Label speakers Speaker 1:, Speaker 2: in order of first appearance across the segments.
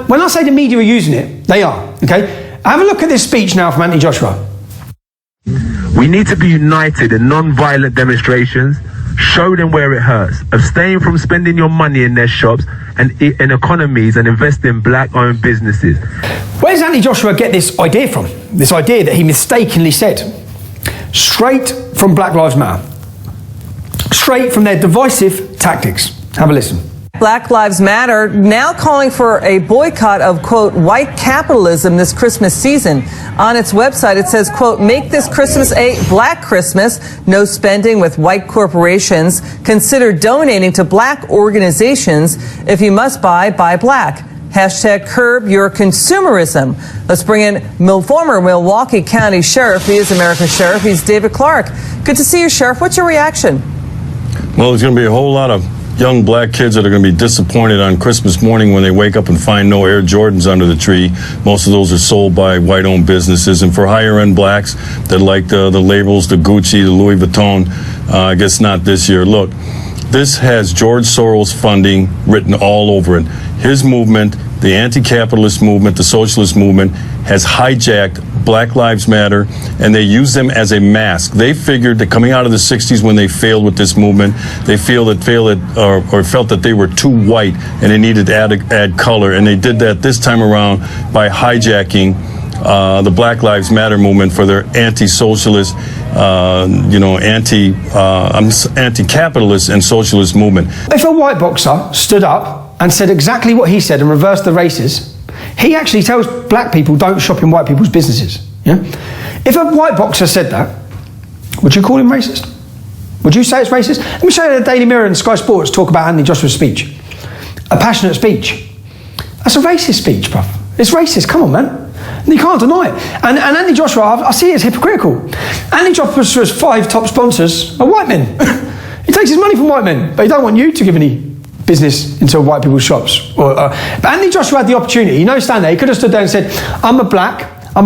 Speaker 1: When I say the media are using it, they are, okay? Have a look at this speech now from Anthony Joshua.
Speaker 2: We need to be united in non-violent demonstrations. Show them where it hurts. Abstain from spending your money in their shops and in economies and invest in black-owned businesses.
Speaker 1: Where does Anthony Joshua get this idea from? This idea that he mistakenly said? Straight from Black Lives Matter. Straight from their divisive tactics. Have a listen.
Speaker 3: Black Lives Matter now calling for a boycott of, quote, white capitalism this Christmas season. On its website, it says, quote, make this Christmas a black Christmas. No spending with white corporations. Consider donating to black organizations. If you must buy black. Hashtag curb your consumerism. Let's bring in former Milwaukee County Sheriff. He is America's Sheriff. He's David Clark. Good to see you, Sheriff. What's your reaction?
Speaker 4: Well, there's going to be a whole lot of young black kids that are going to be disappointed on Christmas morning when they wake up and find no Air Jordans under the tree. Most of those are sold by white-owned businesses. And for higher-end blacks that like the labels, the Gucci, the Louis Vuitton, I guess not this year. Look, this has George Soros funding written all over it. His movement, the anti-capitalist movement, the socialist movement, has hijacked Black Lives Matter, and they use them as a mask. They figured that coming out of the 60s when they failed with this movement, they felt that they were too white and they needed to add color, and they did that this time around by hijacking the Black Lives Matter movement for their anti-socialist, anti-capitalist and socialist movement.
Speaker 1: If a white boxer stood up and said exactly what he said and reversed the races, he actually tells black people don't shop in white people's businesses. Yeah? If a white boxer said that, would you call him racist? Would you say it's racist? Let me show you the Daily Mirror and Sky Sports talk about Anthony Joshua's speech. A passionate speech. That's a racist speech, bruv. It's racist, come on, man. You can't deny it. And Anthony Joshua, I see it as hypocritical. Anthony Joshua's 5 top sponsors are white men. He takes his money from white men, but he don't want you to give any business into white people's shops. But Anthony Joshua had the opportunity. Stand there. He could have stood there and said, I'm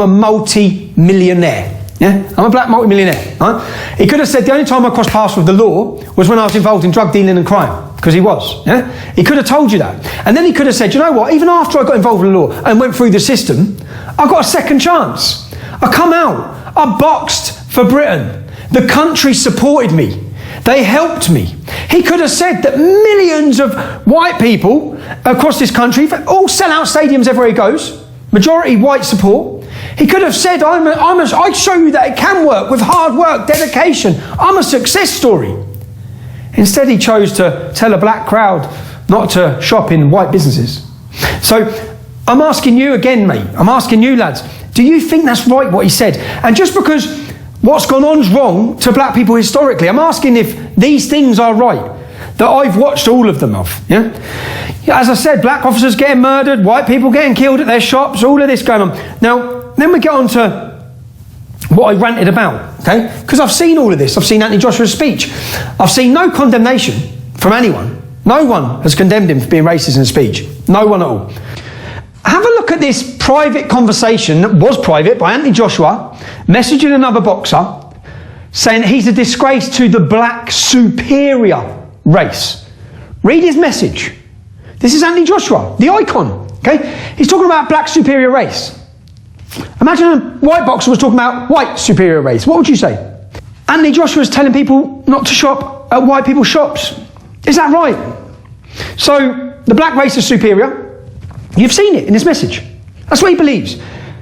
Speaker 1: a multi-millionaire. Yeah? I'm a black multi-millionaire. Right? He could have said, the only time I crossed paths with the law was when I was involved in drug dealing and crime. Because he was. Yeah? He could have told you that. And then he could have said, you know what, even after I got involved in the law and went through the system, I got a second chance. I come out. I boxed for Britain. The country supported me. They helped me. He could have said that millions of white people across this country all sell out stadiums everywhere he goes. Majority white support. He could have said, I show you that it can work with hard work, dedication. I'm a success story. Instead, he chose to tell a black crowd not to shop in white businesses. So I'm asking you again, mate. I'm asking you, lads. Do you think that's right, what he said? And just because what's gone on's wrong to black people historically, I'm asking if these things are right, that I've watched all of them of. Yeah? As I said, black officers getting murdered, white people getting killed at their shops, all of this going on. Now, then we get on to what I ranted about, okay? Because I've seen all of this. I've seen Anthony Joshua's speech. I've seen no condemnation from anyone. No one has condemned him for being racist in speech. No one at all. Have a look at this private conversation that was private by Anthony Joshua messaging another boxer saying he's a disgrace to the black superior race. Read his message. This is Anthony Joshua, the icon, okay? He's talking about black superior race. Imagine a white boxer was talking about white superior race. What would you say? Anthony Joshua is telling people not to shop at white people's shops. Is that right? So the black race is superior. You've seen it in his message. That's what he believes.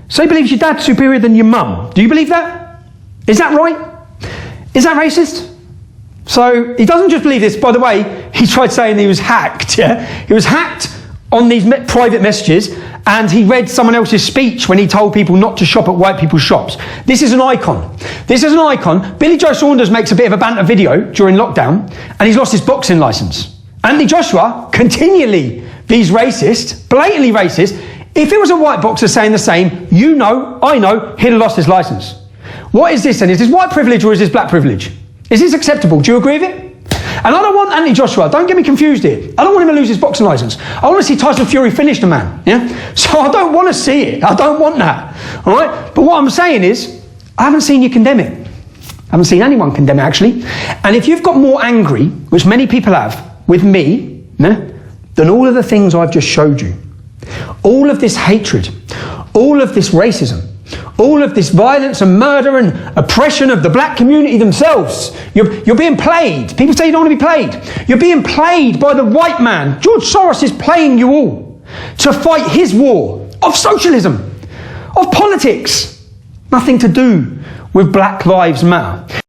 Speaker 1: So he believes your dad's superior than your mum. Do you believe that? Is that right? Is that racist? So he doesn't just believe this. By the way, he tried saying he was hacked. Yeah, he was hacked on these private messages, and he read someone else's speech when he told people not to shop at white people's shops. This is an icon. This is an icon. Billy Joe Saunders makes a bit of a banter video during lockdown, and he's lost his boxing license. Anthony Joshua continually be's racist, blatantly racist. If it was a white boxer saying the same, you know, I know, he'd have lost his license. What is this then? Is this white privilege or is this black privilege? Is this acceptable? Do you agree with it? And I don't want Anthony Joshua, don't get me confused here. I don't want him to lose his boxing license. I want to see Tyson Fury finish the man. Yeah? So I don't want to see it. I don't want that. All right? But what I'm saying is, I haven't seen you condemn it. I haven't seen anyone condemn it, actually. And if you've got more angry, which many people have, with me, yeah, than all of the things I've just showed you, all of this hatred, all of this racism, all of this violence and murder and oppression of the black community themselves. You're being played. People say you don't want to be played. You're being played by the white man. George Soros is playing you all to fight his war of socialism, of politics. Nothing to do with Black Lives Matter.